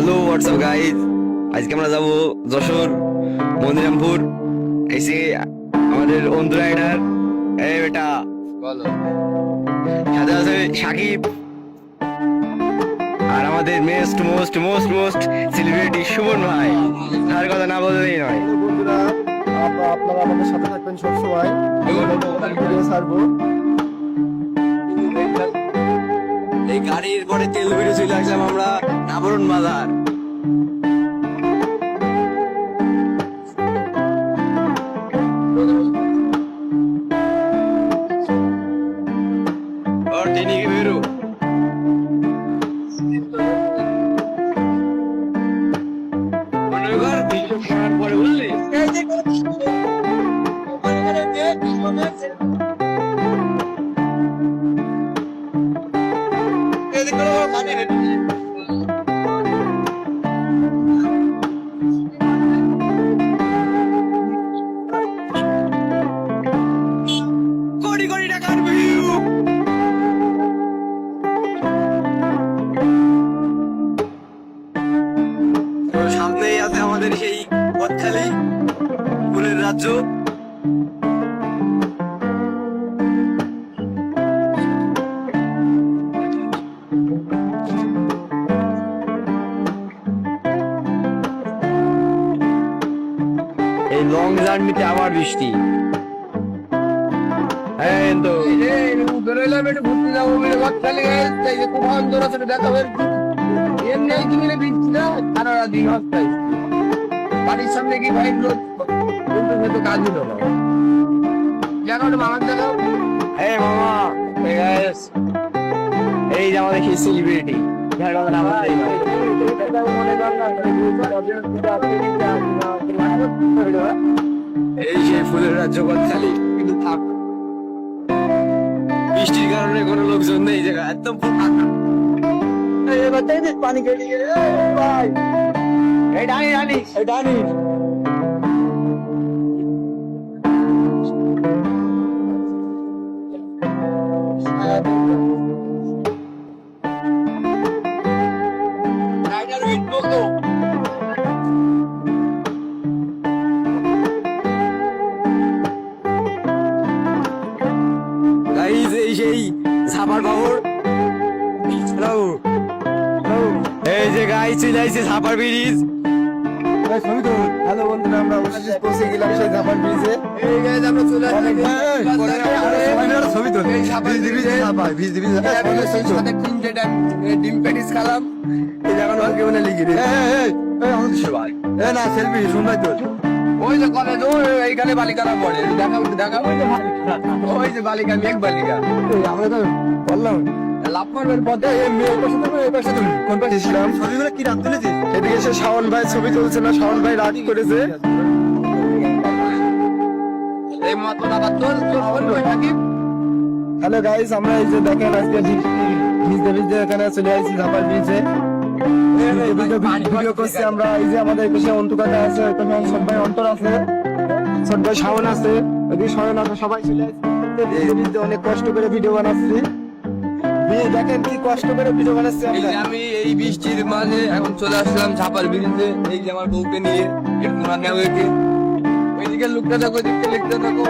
Hello WhatsApp guys, আজকে আমরা যাবো যশোর মনিরামপুর। এসে আমাদের অন্ধু রাইডার এই বেটা বলো। সাথে আছে সাকিব আর আমাদের most most most most celebrity Suman ভাই। তার কথা না বললেই নয়। বন্ধুরা, আপনারা আমাদের সাথে থাকবেন সবসময়। ভিডিও ছাড়বো। এই গাড়ির পরে তেল বেড়ে চলে আসলাম আমরা নাবরণ বাজার। और टेनी के बेरो মনোগর ভিডিও করার পরে বললি কোটি কোটি টাকার ভিউ। সামনেই আছে আমাদের সেই পথখালি ফুলের রাজ্য। এই লং জার্নিতে আবার বৃষ্টি। হ্যাঁ তো বেরোলাম একটু ঘুরতে যাবো বলে বাচ্চালে খুব আন্দোলন আছে দেখা হবে এর নেই কি মিলে বৃষ্টি না সারা দিন হস্তায় বাড়ির সামনে কি ভাই লোক কিন্তু কাজ হলো না জানো মামার দেখাও। এই মামা, hey guys, এই যে আমাদের সেই সেলিব্রিটি এই সেই ফুলের রাজ্য কথালি, কিন্তু থাক বৃষ্টির কারণে কোনো লোকজন নেই জায়গা একদম ফাঁকা। পানি কেটে গেলে ভাই, এই ডানি ডানি এই ডানি রাইডার উইট বলতো গাইস, এই সেই ছাপার খবর। এই যে গাইস চলে আসছে ছাপার ব্রিজ। হ্যালো বন্ধুরা, আমরা অবশেষে পৌঁছে গেলাম সেই ধাপার ব্রিজে। এই গাইস আমরা চলে ছবি তো সাথে তিনটে ডিম প্যাটিস খেলাম এই জায়গা লোকে বলে লিখি রে না সেলফি শুনবাই তো ওই যে কলেজ এইখানে বালিকারা পড়ে দেখা দেখা ওই যে বালিকা মেঘ বালিকা আমরা তো বললাম লাভ মারবেন পথে কোন পাশে ছিলাম ছবিগুলো কি রাত তুলেছি এদিকে এসে শাওন ভাই ছবি তুলছে না, শাওন ভাই রাগ করেছে। এই মত দাদা তোর তোর থাকি। হ্যালো গাইস, আমরা এই যে দেখেন আজকে ভিজতে ভিজতে এখানে চলে আসছি ধাপার ব্রিজে। ভিডিও করছি আমরা। এই যে আমাদের পাশে অন্তু কাকা আছে, ওইখানে ছোট ভাই অন্তর আছে, ছোট ভাই শাওন আছে, ওইদিকে শাওন আছে, সবাই চলে আসছি। ভিজতে অনেক কষ্ট করে ভিডিও বানাচ্ছি। দেখেন কি কষ্ট করে ভিডিও বানাচ্ছি আমরা। আমি এই বৃষ্টির মাঝে এখন চলে আসলাম ঝাপার ব্রিজে। এই যে আমার বউকে নিয়ে একটু রান্না হয়েছে। ওইদিকে লুকটা থাকো, ওইদিকে লিখতে থাকো।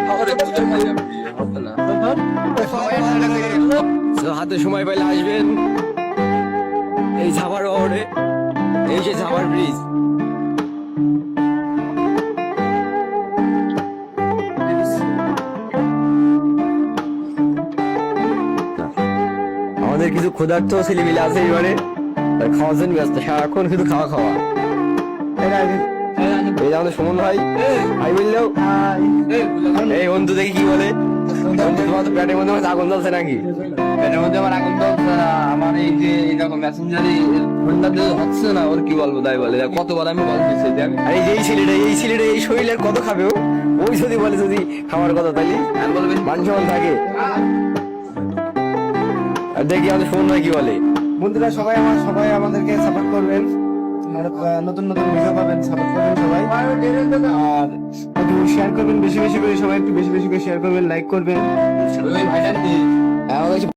শহরে পুজোর মাঝে হতো না তো হাতে সময় পাইলে আসবেন এই ছাপার শহরে। এই যে ছাপার ব্রিজ। আমাদের কিছু ক্ষুধার্ত ছেলেমিলে আছে এবারে, তাই খাওয়ার জন্য ব্যস্ত, সারাক্ষণ শুধু খাওয়া খাওয়া। এই যে আমাদের সুমন ভাই ভাই বললেও এই বন্ধু দেখি কি বলে, প্যাটের মধ্যে আগুন জ্বলছে নাকি? এর মধ্যে আমার এখন তো আমার এই যে এরকম মেসেঞ্জারি ফোনটা হচ্ছে না, ওর কি বলবো তাই বলে কতবার আমি বল দিচ্ছি যে আর এই ছেলেটা এই শরীরের কত খাবে ও? ওই যদি বলে যদি খাওয়ার কথা তাহলে আমি বলবেন মান সম্মান থাকে। আর দেখি আমাদের সুমন ভাই কি বলে। বন্ধুরা সবাই আমাদেরকে সাপোর্ট করবেন, আর নতুন নতুন ভিডিও পাবেন, সাপোর্ট করবেন সবাই। আর একটু শেয়ার করবেন বেশি বেশি করে, সবাই একটু বেশি বেশি করে শেয়ার করবেন, লাইক করবেন। ভাইজান আমাদের